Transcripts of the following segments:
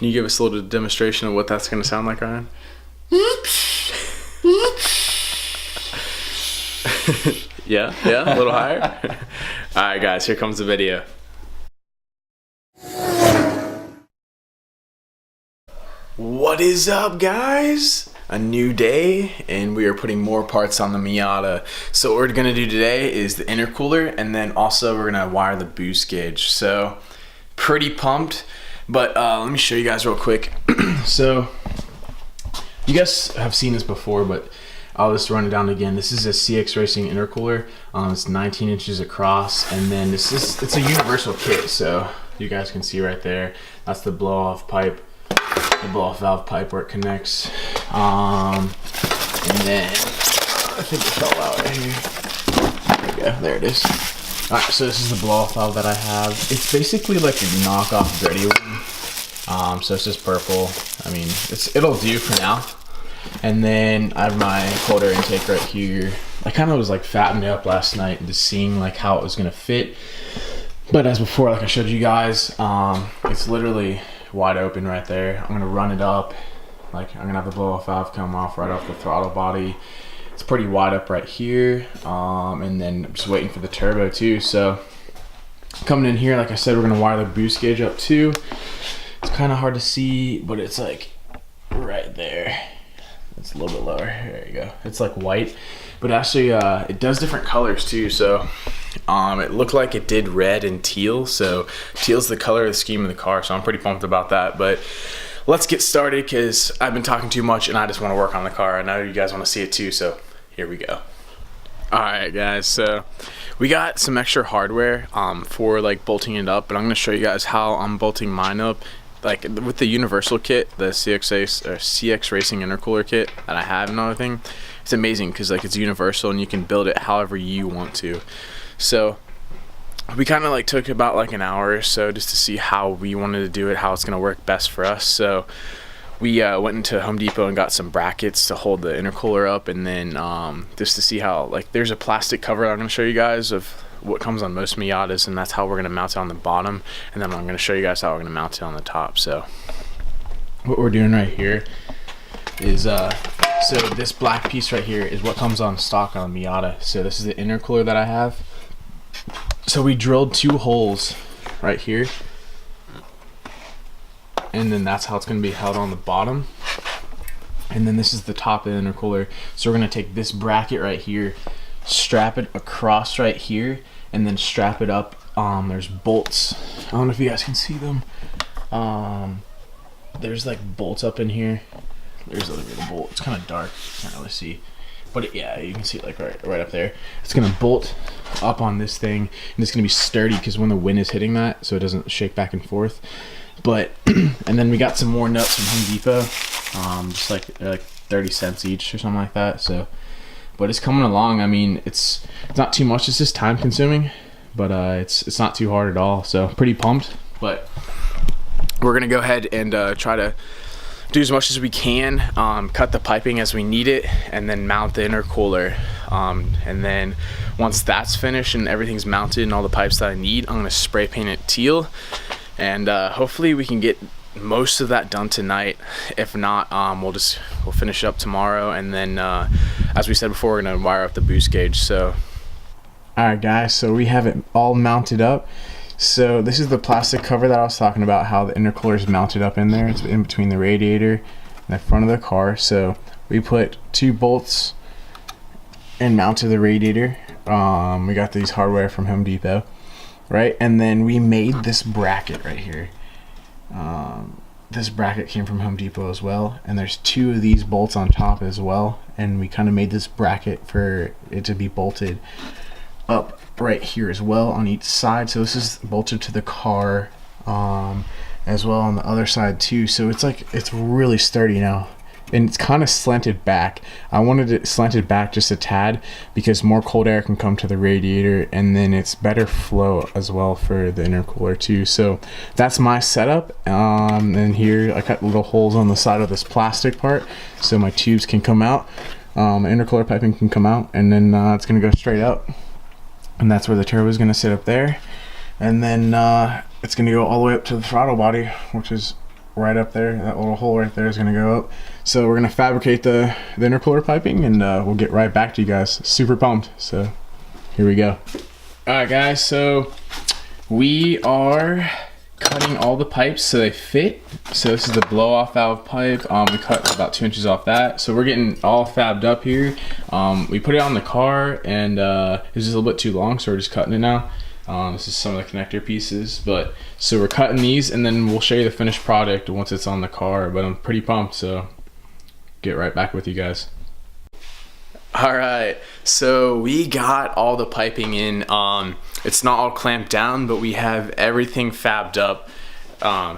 Can you give us a little demonstration of what that's going to sound like, Ryan? Yeah, a little higher. All right, guys, here comes the video. What is up, guys? A new day, and we are putting more parts on the Miata. So what we're gonna do today is the intercooler, and then also we're gonna wire the boost gauge. So pretty pumped, but let me show you guys real quick. So you guys have seen this before, but I'll just run it down again. This is a CX Racing intercooler. It's 19 inches across, and then it's a universal kit. So you guys can see right there, that's the blow-off pipe, the blow-off valve pipe where it connects. And then I think it fell out right here. There we go. There it is. All right, so this is the blow-off valve that I have. It's basically like a knockoff dirty one. So it's just purple. I mean, it'll do for now. And then I have my cold air intake right here. I kind of was like fattening it up last night and just seeing like how it was gonna fit. But as before, like I showed you guys, it's literally wide open right there. I'm gonna run it up. Like I'm gonna have the blow off valve come off right off the throttle body. It's pretty wide up right here. And then I'm just waiting for the turbo too. So coming in here, like I said, we're gonna wire the boost gauge up too. It's kind of hard to see, but it's like right there. It's a little bit lower. There you go. It's like white, but actually it does different colors too. So it looked like it did red and teal. So teal's the color of the scheme of the car. So I'm pretty pumped about that. But let's get started because I've been talking too much and I just want to work on the car. I know you guys want to see it too. So here we go. All right, guys. So we got some extra hardware for like bolting it up, but I'm going to show you guys how I'm bolting mine up. Like with the universal kit, the CX Racing intercooler kit that I have and everything, it's amazing because like it's universal and you can build it however you want to. So we kind of like took about like an hour or so just to see how we wanted to do it, how it's gonna work best for us. So we went into Home Depot and got some brackets to hold the intercooler up, and then just to see how, like, there's a plastic cover I'm gonna show you guys of what comes on most Miatas, and that's how we're gonna mount it on the bottom, and then I'm gonna show you guys how we're gonna mount it on the top. So what we're doing right here is so this black piece right here is what comes on stock on the Miata. So this is the intercooler that I have. So we drilled 2 holes right here, and then that's how it's gonna be held on the bottom, and then this is the top of the intercooler. So we're gonna take this bracket right here, strap it across right here, and then strap it up. There's bolts. I don't know if you guys can see them. There's like bolts up in here. There's a little bolt. It's kind of dark, can't really see, but yeah, you can see it like right up there. It's gonna bolt up on this thing, and it's gonna be sturdy because when the wind is hitting that, so it doesn't shake back and forth. But and then we got some more nuts from Home Depot. Just like they're like 30 cents each or something like that. So but it's coming along. I mean, it's not too much. It's just time consuming, but it's not too hard at all. So pretty pumped. But we're gonna go ahead and try to do as much as we can, cut the piping as we need it, and then mount the intercooler. And then once that's finished and everything's mounted and all the pipes that I need, I'm gonna spray paint it teal, and hopefully we can get most of that done tonight. If not, we'll finish up tomorrow, and then as we said before, we're gonna wire up the boost gauge. So all right, guys, so we have it all mounted up. So this is the plastic cover that I was talking about, how the intercooler is mounted up in there. It's in between the radiator and the front of the car. So we put 2 bolts and mounted the radiator. We got these hardware from Home Depot, right? And then we made this bracket right here. This bracket came from Home Depot as well, and there's 2 of these bolts on top as well, and we kind of made this bracket for it to be bolted up right here as well on each side. So this is bolted to the car as well on the other side too. So it's really sturdy now, and it's kind of slanted back. I wanted it slanted back just a tad because more cold air can come to the radiator, and then it's better flow as well for the intercooler too. So that's my setup. And here I cut little holes on the side of this plastic part so my tubes can come out, intercooler piping can come out, and then it's gonna go straight up, and that's where the turbo is gonna sit up there, and then it's gonna go all the way up to the throttle body, which is right up there. That little hole right there is gonna go up. So we're gonna fabricate the intercooler piping, and we'll get right back to you guys. Super pumped. So here we go. All right, guys. So we are cutting all the pipes so they fit. So this is the blow off valve pipe. We cut about 2 inches off that. So we're getting all fabbed up here. We put it on the car, and it's just a little bit too long, so we're just cutting it now. This is some of the connector pieces, but so we're cutting these, and then we'll show you the finished product once it's on the car. But I'm pretty pumped, so get right back with you guys. All right, so we got all the piping in. It's not all clamped down, but we have everything fabbed up.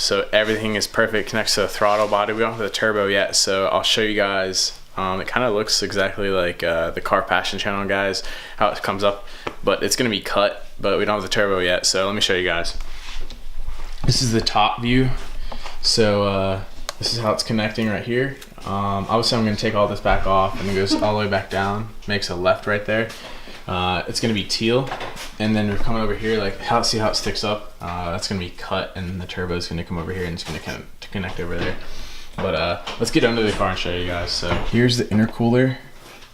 So everything is perfect, connects to the throttle body. We don't have the turbo yet, so I'll show you guys. It kind of looks exactly like the Car Passion channel, guys, how it comes up, but it's gonna be cut, but we don't have the turbo yet, so let me show you guys. This is the top view. So this is how it's connecting right here. Obviously I'm gonna take all this back off, and it goes all the way back down, makes a left right there. It's gonna be teal, and then we're coming over here, like see how it sticks up. That's gonna be cut, and the turbo is gonna come over here, and it's gonna connect over there. But let's get under the car and show you guys. So here's the intercooler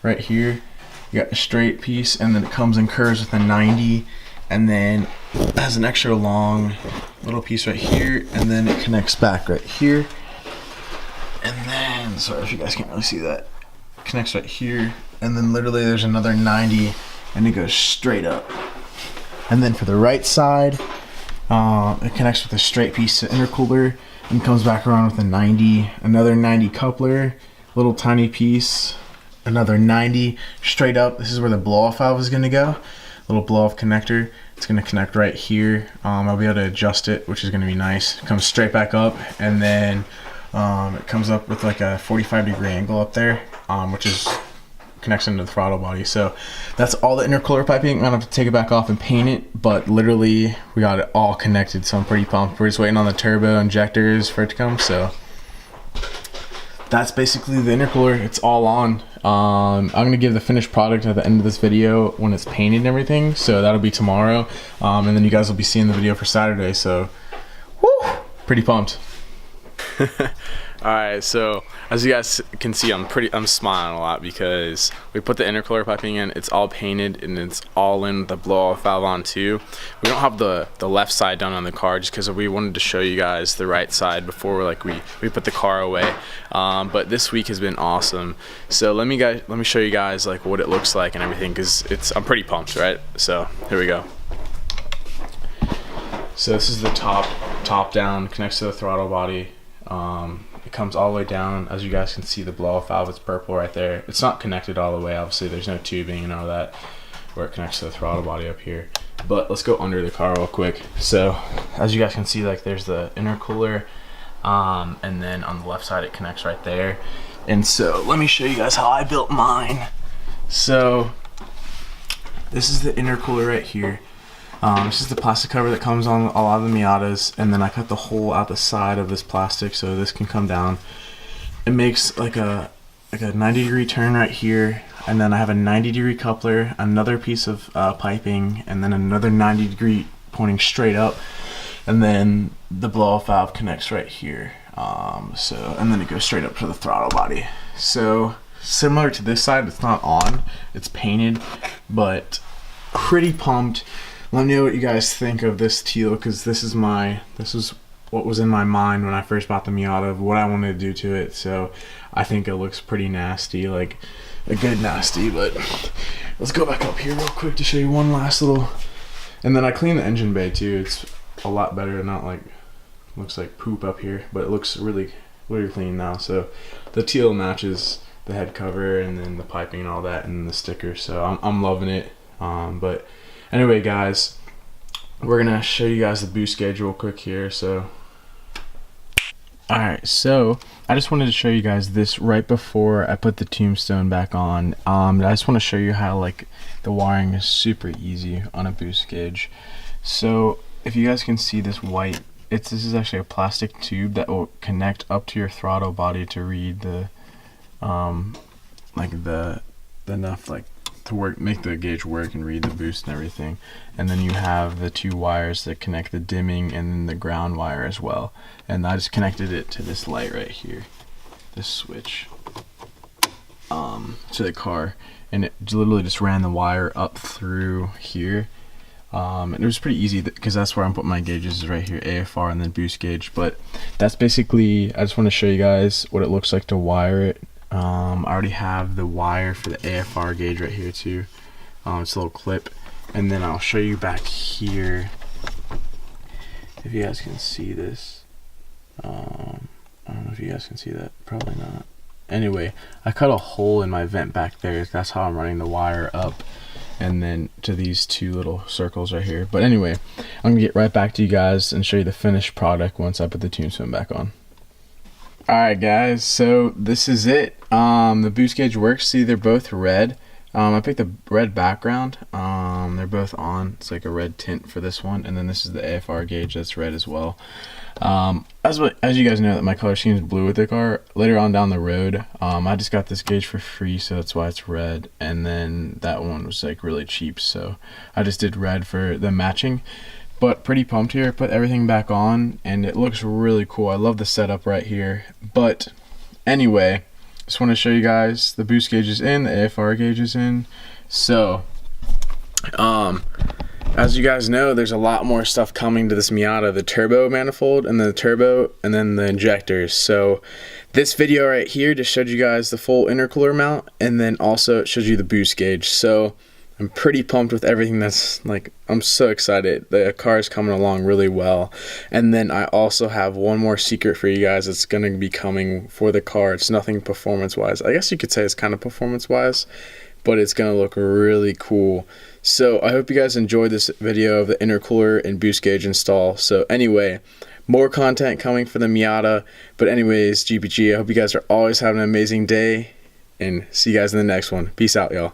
right here. You got a straight piece, and then it comes in curves with a 90, and then it has an extra long little piece right here, and then it connects back right here. And then, sorry if you guys can't really see that, it connects right here, and then literally there's another 90, and it goes straight up. And then for the right side, it connects with a straight piece of intercooler, and comes back around with a 90, another 90 coupler, little tiny piece, another 90 straight up. This is where the blow-off valve is gonna go, little blow-off connector. It's gonna connect right here. I'll be able to adjust it, which is gonna be nice. It comes straight back up, and then it comes up with like a 45-degree angle up there, which is connects into the throttle body. So that's all the intercooler piping. I'm gonna have to take it back off and paint it, but literally we got it all connected, so I'm pretty pumped. We're just waiting on the turbo injectors for it to come. So that's basically the intercooler. It's all on. I'm gonna give the finished product at the end of this video when it's painted and everything, so that'll be tomorrow, and then you guys will be seeing the video for Saturday. So woo, pretty pumped. All right, so as you guys can see, I'm smiling a lot because we put the intercooler piping in. It's all painted, and it's all in with the blow-off valve on too. We don't have the left side done on the car just because we wanted to show you guys the right side before we put the car away. But this week has been awesome. So let me show you guys like what it looks like and everything, because I'm pretty pumped, right? So here we go. So this is the top down, connects to the throttle body. It comes all the way down. As you guys can see, the blow-off valve is purple right there. It's not connected all the way, obviously. There's no tubing and all that where it connects to the throttle body up here. But let's go under the car real quick. So as you guys can see, like there's the intercooler, and then on the left side it connects right there. And so let me show you guys how I built mine. So this is the intercooler right here. This is the plastic cover that comes on a lot of the Miatas, and then I cut the hole out the side of this plastic so this can come down. It makes like a 90-degree turn right here, and then I have a 90-degree coupler, another piece of piping, and then another 90-degree pointing straight up, and then the blow-off valve connects right here. And then it goes straight up to the throttle body. So similar to this side, it's not on, it's painted, but pretty pumped. Let me know what you guys think of this teal, because this is what was in my mind when I first bought the Miata of what I wanted to do to it. So I think it looks pretty nasty, like a good nasty. But let's go back up here real quick to show you one last little. And then I cleaned the engine bay too. It's a lot better, not like looks like poop up here, but it looks really clean now. So the teal matches the head cover and then the piping and all that and the sticker. So I'm loving it. But anyway, guys, we're gonna show you guys the boost gauge real quick here. So alright, so I just wanted to show you guys this right before I put the tombstone back on. I just want to show you how like the wiring is super easy on a boost gauge. So if you guys can see this white, this is actually a plastic tube that will connect up to your throttle body to read the enough like to work, make the gauge work and read the boost and everything. And then you have the 2 wires that connect the dimming and then the ground wire as well. And I just connected it to this light right here, this switch, to the car, and it literally just ran the wire up through here. And it was pretty easy because that's where I'm putting my gauges, is right here, AFR and then boost gauge. But that's basically, I just want to show you guys what it looks like to wire it. I already have the wire for the AFR gauge right here too. It's a little clip, and then I'll show you back here if you guys can see this. I don't know if you guys can see that, probably not. Anyway, I cut a hole in my vent back there. That's how I'm running the wire up, and then to these 2 little circles right here. But anyway, I'm gonna get right back to you guys and show you the finished product once I put the tune swim back on. Alright guys, so this is it. The boost gauge works. See, they're both red. I picked a red background. They're both on. It's like a red tint for this one, and then this is the AFR gauge that's red as well. As you guys know, that my color scheme is blue with the car. Later on down the road, I just got this gauge for free, so that's why it's red. And then that one was like really cheap, so I just did red for the matching. But pretty pumped here. Put everything back on, and it looks really cool. I love the setup right here. But anyway, just want to show you guys the boost gauge is in, the AFR gauge is in. So as you guys know, there's a lot more stuff coming to this Miata, the turbo manifold and the turbo and then the injectors. So this video right here just showed you guys the full intercooler mount, and then also it shows you the boost gauge. So I'm pretty pumped with everything. That's like, I'm so excited. The car is coming along really well. And then I also have one more secret for you guys that's going to be coming for the car. It's nothing performance wise. I guess you could say it's kind of performance wise, but it's going to look really cool. So I hope you guys enjoyed this video of the intercooler and boost gauge install. So anyway, more content coming for the Miata. But anyways, GPG, I hope you guys are always having an amazing day, and see you guys in the next one. Peace out, y'all.